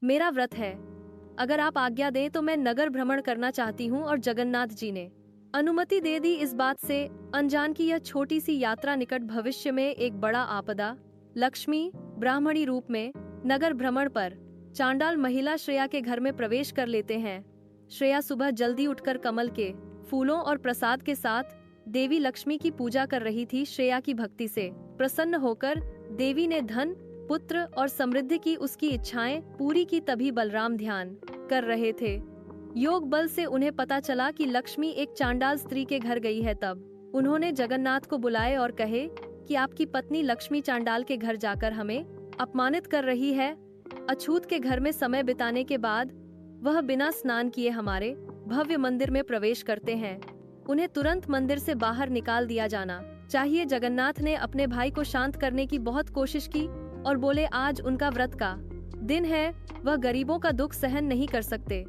मेरा व्रत है। अगर आप आज्ञा दें तो मैं नगर भ्रमण करना चाहती हूँ। और जगन्नाथ जी ने अनुमति दे दी। इस बात से अनजान की यह छोटी सी यात्रा निकट भविष्य में एक बड़ा आपदा, लक्ष्मी ब्राह्मणी रूप में नगर भ्रमण पर चांडाल महिला श्रेया के घर में प्रवेश कर लेते हैं। श्रेया सुबह जल्दी उठकर कमल के फूलों और प्रसाद के साथ देवी लक्ष्मी की पूजा कर रही थी। श्रेया की भक्ति से प्रसन्न होकर देवी ने धन, पुत्र और समृद्धि की उसकी इच्छाएं पूरी की। तभी बलराम ध्यान कर रहे थे। योग बल से उन्हें पता चला कि लक्ष्मी एक चांडाल स्त्री के घर गई है। तब उन्होंने जगन्नाथ को बुलाए और कहे कि आपकी पत्नी लक्ष्मी चांडाल के घर जाकर हमें अपमानित कर रही है। अछूत के घर में समय बिताने के बाद वह बिना स्नान किए हमारे भव्य मंदिर में प्रवेश करते हैं। उन्हें तुरंत मंदिर से बाहर निकाल दिया जाना चाहिए। जगन्नाथ ने अपने भाई को शांत करने की बहुत कोशिश की और बोले, आज उनका व्रत का दिन है, वह गरीबों का दुख सहन नहीं कर सकते,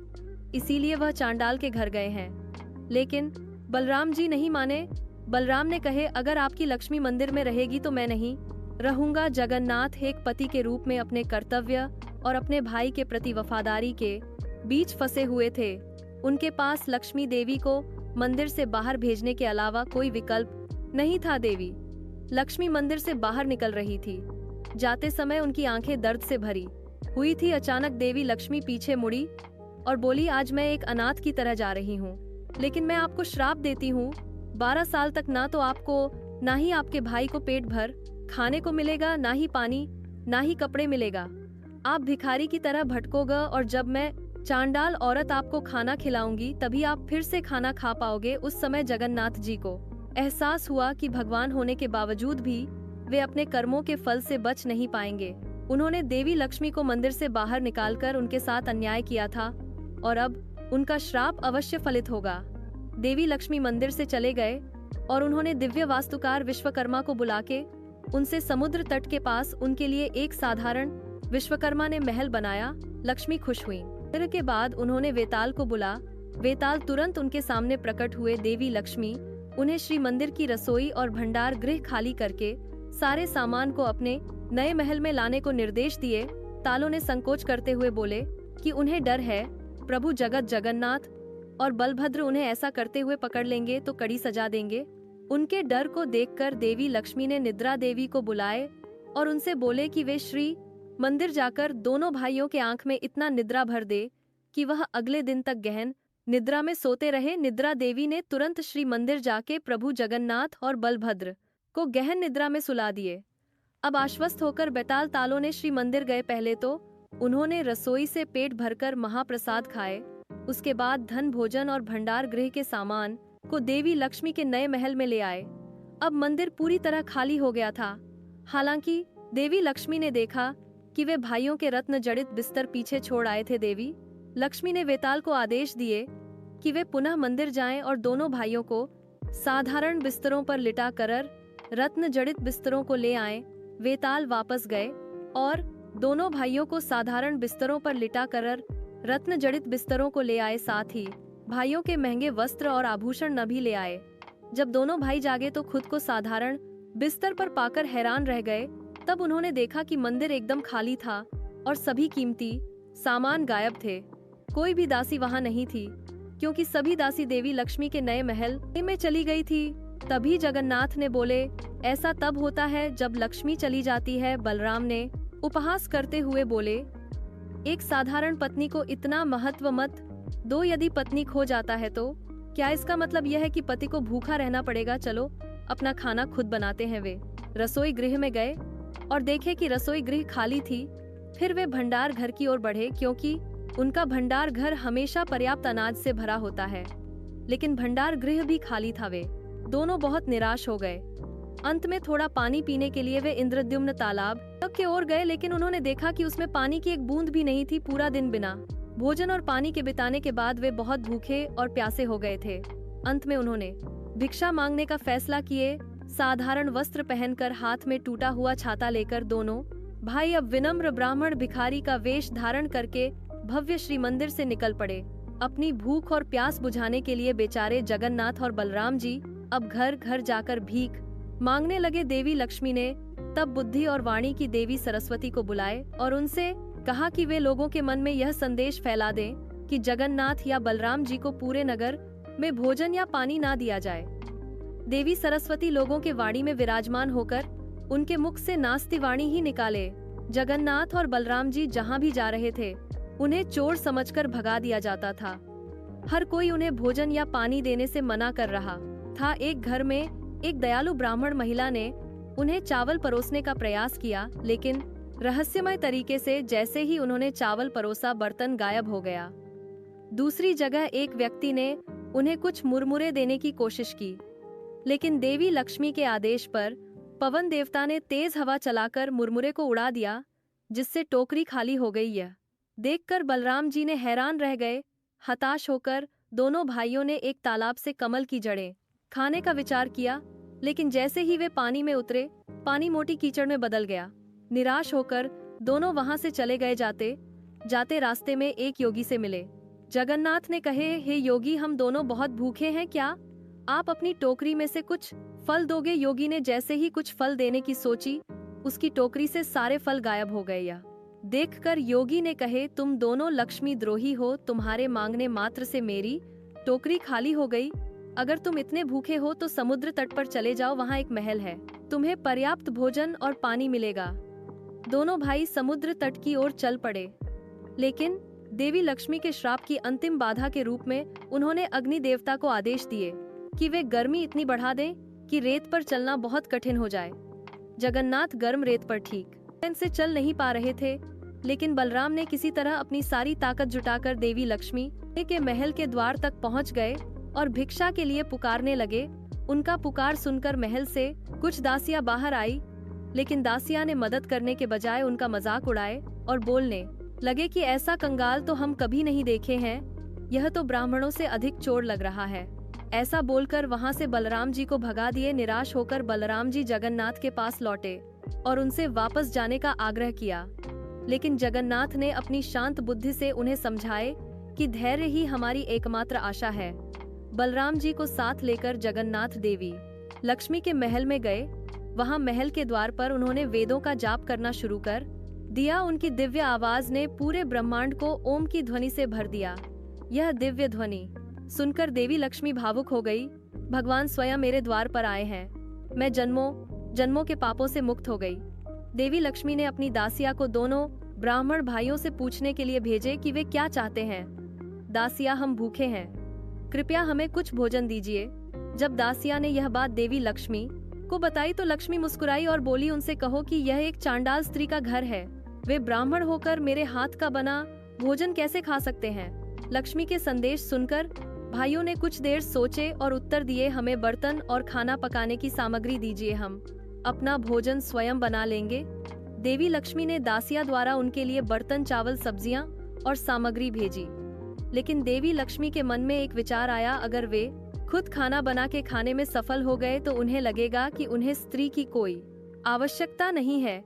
इसीलिए वह चांडाल के घर गए हैं। लेकिन बलराम जी नहीं माने। बलराम ने कहे, अगर आपकी लक्ष्मी मंदिर में रहेगी तो मैं नहीं रहूंगा। जगन्नाथ एक पति के रूप में अपने कर्तव्य और अपने भाई के प्रति वफादारी के बीच फंसे हुए थे। उनके पास लक्ष्मी देवी को मंदिर से बाहर भेजने के अलावा कोई विकल्प नहीं था। देवी लक्ष्मी मंदिर से बाहर निकल रही थी। जाते समय उनकी आंखें दर्द से भरी हुई थी। अचानक देवी लक्ष्मी पीछे मुड़ी और बोली, आज मैं एक अनाथ की तरह जा रही हूँ, लेकिन मैं आपको श्राप देती हूँ, 12 साल तक ना तो आपको ना ही आपके भाई को पेट भर खाने को मिलेगा, ना ही पानी ना ही कपड़े मिलेगा। आप भिखारी की तरह भटकोगे और जब मैं चांडाल औरत आपको खाना खिलाऊंगी तभी आप फिर से खाना खा पाओगे। उस समय जगन्नाथ जी को एहसास हुआ कि भगवान होने के बावजूद भी वे अपने कर्मों के फल से बच नहीं पाएंगे। उन्होंने देवी लक्ष्मी को मंदिर से बाहर निकालकर उनके साथ अन्याय किया था और अब उनका श्राप अवश्य फलित होगा। देवी लक्ष्मी मंदिर से चले गए और उन्होंने दिव्य वास्तुकार विश्वकर्मा को बुला के उनसे समुद्र तट के पास उनके लिए एक साधारण विश्वकर्मा ने महल बनाया। लक्ष्मी खुश हुई। फिर के बाद उन्होंने वेताल को बुला। वेताल तुरंत उनके सामने प्रकट हुए। देवी लक्ष्मी उन्हें श्री मंदिर की रसोई और भंडार गृह खाली करके सारे सामान को अपने नए महल में लाने को निर्देश दिए। तालों ने संकोच करते हुए बोले कि उन्हें डर है, प्रभु जगत जगन्नाथ और बलभद्र उन्हें ऐसा करते हुए पकड़ लेंगे तो कड़ी सजा देंगे। उनके डर को देखकर देवी लक्ष्मी ने निद्रा देवी को बुलाए और उनसे बोले कि वे श्री मंदिर जाकर दोनों भाइयों के आंख में इतना निद्रा भर दे कि वह अगले दिन तक गहन निद्रा में सोते रहे। निद्रा देवी ने तुरंत श्री मंदिर जाके प्रभु जगन्नाथ और बलभद्र को गहन निद्रा में सुला दिए। अब आश्वस्त होकर बेताल तालों ने श्री मंदिर गए। पहले तो उन्होंने रसोई से पेट भरकर महाप्रसाद खाए, उसके बाद धन भोजन और भंडार गृह के सामान को देवी लक्ष्मी के नए महल में ले आए। अब मंदिर पूरी तरह खाली हो गया था। हालांकि देवी लक्ष्मी ने देखा कि वे भाइयों के रत्न जड़ित बिस्तर पीछे छोड़ आए थे। देवी लक्ष्मी ने वेताल को आदेश दिए कि वे पुनः मंदिर जाएं और दोनों भाइयों को साधारण बिस्तरों पर लिटा कर रत्न जड़ित बिस्तरों को ले आएं। वेताल वापस गए और दोनों भाइयों को साधारण बिस्तरों पर लिटा कर रत्न जड़ित बिस्तरों को ले आए। साथ ही भाइयों के महंगे वस्त्र और आभूषण न भी ले आए। जब दोनों भाई जागे तो खुद को साधारण बिस्तर पर पाकर हैरान रह गए। तब उन्होंने देखा कि मंदिर एकदम खाली था और सभी कीमती सामान गायब थे। कोई भी दासी वहां नहीं थी क्योंकि सभी दासी देवी लक्ष्मी के नए महल में चली गई थी। तभी जगन्नाथ ने बोले, ऐसा तब होता है जब लक्ष्मी चली जाती है। बलराम ने उपहास करते हुए बोले, एक साधारण पत्नी को इतना महत्व मत दो। यदि पत्नी खो जाता है तो क्या इसका मतलब यह है कि पति को भूखा रहना पड़ेगा? चलो अपना खाना खुद बनाते हैं। वे रसोई गृह में गए और देखे कि रसोई गृह खाली थी। फिर वे भंडार घर की ओर बढ़े क्योंकि उनका भंडार घर हमेशा पर्याप्त अनाज से भरा होता है, लेकिन भंडार गृह भी खाली था। वे दोनों बहुत निराश हो गए। अंत में थोड़ा पानी पीने के लिए वे इंद्रद्युम्न तालाब तक की ओर गए, लेकिन उन्होंने देखा कि उसमें पानी की एक बूंद भी नहीं थी। पूरा दिन बिना भोजन और पानी के बिताने के बाद वे बहुत भूखे और प्यासे हो गए थे। अंत में उन्होंने भिक्षा मांगने का फैसला किए। साधारण वस्त्र पहनकर हाथ में टूटा हुआ छाता लेकर दोनों भाई अब विनम्र ब्राह्मण भिखारी का वेश धारण करके भव्य श्री मंदिर से निकल पड़े। अपनी भूख और प्यास बुझाने के लिए बेचारे जगन्नाथ और बलराम जी अब घर घर जाकर भीख मांगने लगे। देवी लक्ष्मी ने तब बुद्धि और वाणी की देवी सरस्वती को बुलाए और उनसे कहा कि वे लोगों के मन में यह संदेश फैला दें कि जगन्नाथ या बलराम जी को पूरे नगर में भोजन या पानी ना दिया जाए। देवी सरस्वती लोगों के वाणी में विराजमान होकर उनके मुख से नास्ति वाणी ही निकाले। जगन्नाथ और बलराम जी जहाँ भी जा रहे थे उन्हें चोर समझकर भगा दिया जाता था। हर कोई उन्हें भोजन या पानी देने से मना कर रहा था। एक घर में एक दयालु ब्राह्मण महिला ने उन्हें चावल परोसने का प्रयास किया, लेकिन रहस्यमय तरीके से जैसे ही उन्होंने चावल परोसा बर्तन गायब हो गया। दूसरी जगह एक व्यक्ति ने उन्हें कुछ मुरमुरे देने की कोशिश की, लेकिन देवी लक्ष्मी के आदेश पर पवन देवता ने तेज हवा चलाकर मुरमुरे को उड़ा दिया, जिससे टोकरी खाली हो गई। यह देखकर बलराम जी ने हैरान रह गए। हताश होकर दोनों भाइयों ने एक तालाब से कमल की जड़ें खाने का विचार किया, लेकिन जैसे ही वे पानी में उतरे पानी मोटी कीचड़ में बदल गया। निराश होकर दोनों वहां से चले गए। जाते जाते रास्ते में एक योगी से मिले। जगन्नाथ ने कहे, हे योगी, हम दोनों बहुत भूखे हैं, क्या आप अपनी टोकरी में से कुछ फल दोगे? योगी ने जैसे ही कुछ फल देने की सोची, उसकी टोकरी से सारे फल गायब हो गए। यह देखकर योगी ने कहे, तुम दोनों लक्ष्मी द्रोही हो, तुम्हारे मांगने मात्र से मेरी टोकरी खाली हो गई। अगर तुम इतने भूखे हो तो समुद्र तट पर चले जाओ, वहाँ एक महल है, तुम्हें पर्याप्त भोजन और पानी मिलेगा। दोनों भाई समुद्र तट की ओर चल पड़े, लेकिन देवी लक्ष्मी के श्राप की अंतिम बाधा के रूप में उन्होंने अग्नि देवता को आदेश दिए कि वे गर्मी इतनी बढ़ा दें कि रेत पर चलना बहुत कठिन हो जाए। जगन्नाथ गर्म रेत पर ठीक से चल नहीं पा रहे थे, लेकिन बलराम ने किसी तरह अपनी सारी ताकत जुटाकर देवी लक्ष्मी के महल के द्वार तक पहुंच गए और भिक्षा के लिए पुकारने लगे। उनका पुकार सुनकर महल से कुछ दासियां बाहर आई, लेकिन दासियां ने मदद करने के बजाय उनका मजाक उड़ाए और बोलने लगे कि ऐसा कंगाल तो हम कभी नहीं देखे हैं, यह तो ब्राह्मणों से अधिक चोर लग रहा है। ऐसा बोलकर वहां से बलराम जी को भगा दिए। निराश होकर बलराम जी जगन्नाथ के पास लौटे और उनसे वापस जाने का आग्रह किया, लेकिन जगन्नाथ ने अपनी शांत बुद्धि से उन्हें समझाए कि धैर्य ही हमारी एकमात्र आशा है। बलराम जी को साथ लेकर जगन्नाथ देवी लक्ष्मी के महल में गए। वहां महल के द्वार पर उन्होंने वेदों का जाप करना शुरू कर दिया। उनकी दिव्य आवाज ने पूरे ब्रह्मांड को ओम की ध्वनि से भर दिया। यह दिव्य ध्वनि सुनकर देवी लक्ष्मी भावुक हो गई। भगवान स्वयं मेरे द्वार पर आए हैं, मैं जन्मों जन्मों के पापों से मुक्त हो गई। देवी लक्ष्मी ने अपनी दासिया को दोनों ब्राह्मण भाइयों से पूछने के लिए भेजे कि वे क्या चाहते हैं। दासिया, हम भूखे हैं, कृपया हमें कुछ भोजन दीजिए। जब दासिया ने यह बात देवी लक्ष्मी को बताई तो लक्ष्मी मुस्कुराई और बोली, उनसे कहो कि यह एक चांडाल स्त्री का घर है, वे ब्राह्मण होकर मेरे हाथ का बना भोजन कैसे खा सकते हैं। लक्ष्मी के संदेश सुनकर भाइयों ने कुछ देर सोचे और उत्तर दिए, हमें बर्तन और खाना पकाने की सामग्री दीजिए, हम अपना भोजन स्वयं बना लेंगे। देवी लक्ष्मी ने दासिया द्वारा उनके लिए बर्तन, चावल, सब्जियां और सामग्री भेजी, लेकिन देवी लक्ष्मी के मन में एक विचार आया, अगर वे खुद खाना बना के खाने में सफल हो गए तो उन्हें लगेगा कि उन्हें स्त्री की कोई आवश्यकता नहीं है।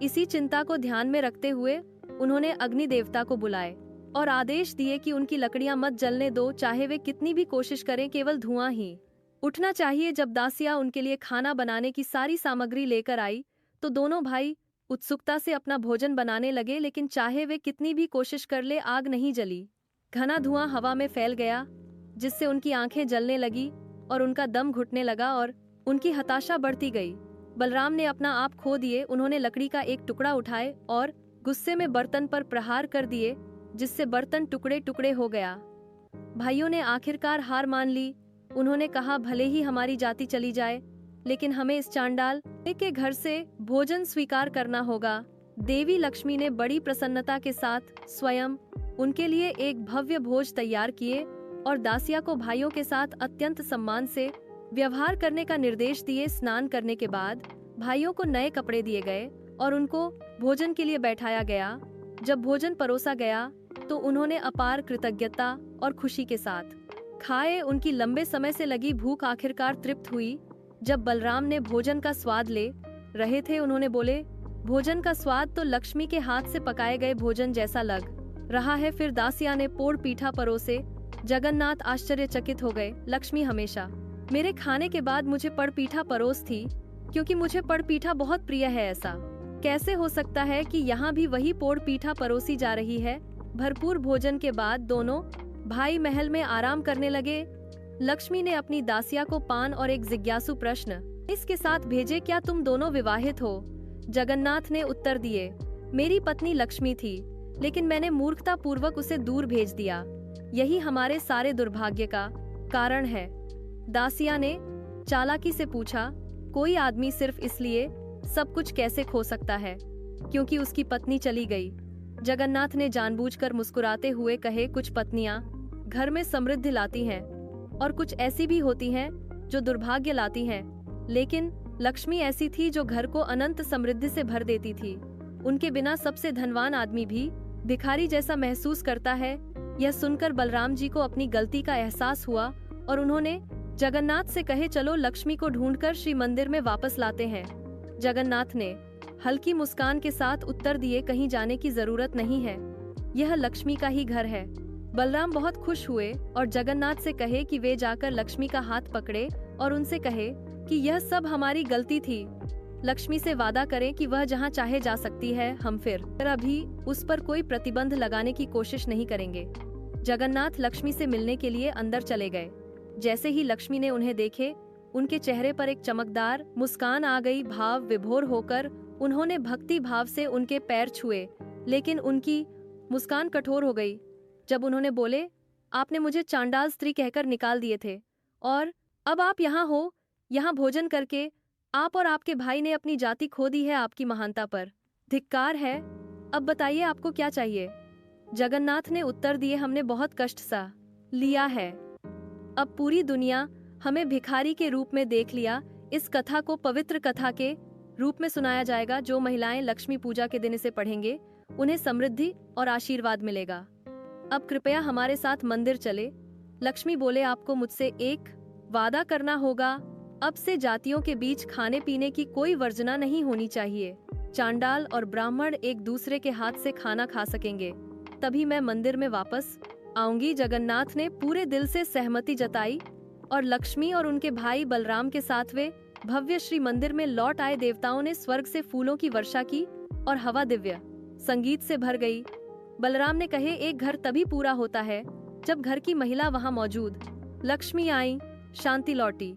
इसी चिंता को ध्यान में रखते हुए उन्होंने अग्नि देवता को बुलाए और आदेश दिए कि उनकी लकड़ियां मत जलने दो, चाहे वे कितनी भी कोशिश करें, केवल धुआं ही उठना चाहिए। जब दासिया उनके लिए खाना बनाने की सारी सामग्री लेकर आई तो दोनों भाई उत्सुकता से अपना भोजन बनाने लगे, लेकिन चाहे वे कितनी भी कोशिश कर ले, आग नहीं जली। घना धुआं हवा में फैल गया, जिससे उनकी आंखें जलने लगी और उनका दम घुटने लगा और उनकी हताशा बढ़ती गई। बलराम ने अपना आप खो दिए। उन्होंने लकड़ी का एक टुकड़ा उठाए और गुस्से में बर्तन पर प्रहार कर दिए, जिससे बर्तन टुकड़े टुकड़े हो गया। भाइयों ने आखिरकार हार मान ली। उन्होंने कहा, भले ही हमारी जाति चली जाए, लेकिन हमें इस चांडाल के घर से भोजन स्वीकार करना होगा। देवी लक्ष्मी ने बड़ी प्रसन्नता के साथ स्वयं उनके लिए एक भव्य भोज तैयार किए और दासिया को भाइयों के साथ अत्यंत सम्मान से व्यवहार करने का निर्देश दिए। स्नान करने के बाद भाइयों को नए कपड़े दिए गए और उनको भोजन के लिए बैठाया गया। जब भोजन परोसा गया तो उन्होंने अपार कृतज्ञता और खुशी के साथ खाए। उनकी लंबे समय से लगी भूख आखिरकार तृप्त हुई। जब बलराम ने भोजन का स्वाद ले रहे थे, उन्होंने बोले, भोजन का स्वाद तो लक्ष्मी के हाथ से पकाए गए भोजन जैसा लग रहा है। फिर दासिया ने पोड़ पीठा परोसे। जगन्नाथ आश्चर्यचकित हो गए। लक्ष्मी हमेशा मेरे खाने के बाद मुझे पड़ पीठा परोस थी, क्योंकि मुझे पड़ पीठा बहुत प्रिय है, ऐसा कैसे हो सकता है कि यहाँ भी वही पोड़ पीठा परोसी जा रही है। भरपूर भोजन के बाद दोनों भाई महल में आराम करने लगे। लक्ष्मी ने अपनी दासिया को पान और एक जिज्ञासु प्रश्न इसके साथ भेजे, क्या तुम दोनों विवाहित हो? जगन्नाथ ने उत्तर दिए, मेरी पत्नी लक्ष्मी थी, लेकिन मैंने मूर्खता पूर्वक उसे दूर भेज दिया। यही हमारे सारे दुर्भाग्य का कारण है। दासिया ने चालाकी से पूछा, कोई आदमी सिर्फ इसलिए सब कुछ कैसे खो सकता है क्योंकि उसकी पत्नी चली गई? जगन्नाथ ने जानबूझकर मुस्कुराते हुए कहे, कुछ पत्नियां घर में समृद्धि लाती हैं और कुछ ऐसी भी होती हैं जो दुर्भाग्य लाती हैं, लेकिन लक्ष्मी ऐसी थी जो घर को अनंत समृद्धि से भर देती थी। उनके बिना सबसे धनवान आदमी भी भिखारी जैसा महसूस करता है। यह सुनकर बलराम जी को अपनी गलती का एहसास हुआ और उन्होंने जगन्नाथ से कहे, चलो लक्ष्मी को ढूंढकर श्री मंदिर में वापस लाते हैं। जगन्नाथ ने हल्की मुस्कान के साथ उत्तर दिए, कहीं जाने की जरूरत नहीं है, यह लक्ष्मी का ही घर है। बलराम बहुत खुश हुए और जगन्नाथ से कहे कि वे जाकर लक्ष्मी का हाथ पकड़े और उनसे कहे कि यह सब हमारी गलती थी। लक्ष्मी से वादा करें कि वह जहां चाहे जा सकती है, हम फिर अभी उस पर कोई प्रतिबंध लगाने की कोशिश नहीं करेंगे। जगन्नाथ लक्ष्मी से मिलने के लिए अंदर चले गए। जैसे ही लक्ष्मी ने उन्हें देखे, उनके चेहरे पर एक चमकदार मुस्कान आ गई। भाव विभोर होकर उन्होंने भक्ति भाव से उनके पैर छुए, लेकिन उनकी मुस्कान कठोर हो गई जब उन्होंने बोले, आपने मुझे चांडाल स्त्री कहकर निकाल दिए थे और अब आप यहाँ हो, यहाँ भोजन करके आप और आपके भाई ने अपनी जाति खो दी है। आपकी महानता पर धिक्कार है। अब बताइए आपको क्या चाहिए? जगन्नाथ ने उत्तर दिए, हमने बहुत कष्ट सा लिया है, अब पूरी दुनिया हमें भिखारी के रूप में देख लिया। इस कथा को पवित्र कथा के रूप में सुनाया जाएगा। जो महिलाएं लक्ष्मी पूजा के दिन इसे पढ़ेंगे उन्हें समृद्धि और आशीर्वाद मिलेगा। अब कृपया हमारे साथ मंदिर चले। लक्ष्मी बोले, आपको मुझसे एक वादा करना होगा, अब से जातियों के बीच खाने पीने की कोई वर्जना नहीं होनी चाहिए। चांडाल और ब्राह्मण एक दूसरे के हाथ से खाना खा सकेंगे, तभी मैं मंदिर में वापस आऊंगी। जगन्नाथ ने पूरे दिल से सहमति जताई और लक्ष्मी और उनके भाई बलराम के साथ वे भव्य श्री मंदिर में लौट आए। देवताओं ने स्वर्ग से फूलों की वर्षा की और हवा दिव्य संगीत से भर गई। बलराम ने कहे, एक घर तभी पूरा होता है जब घर की महिला वहां मौजूद। लक्ष्मी आई, शांति लौटी।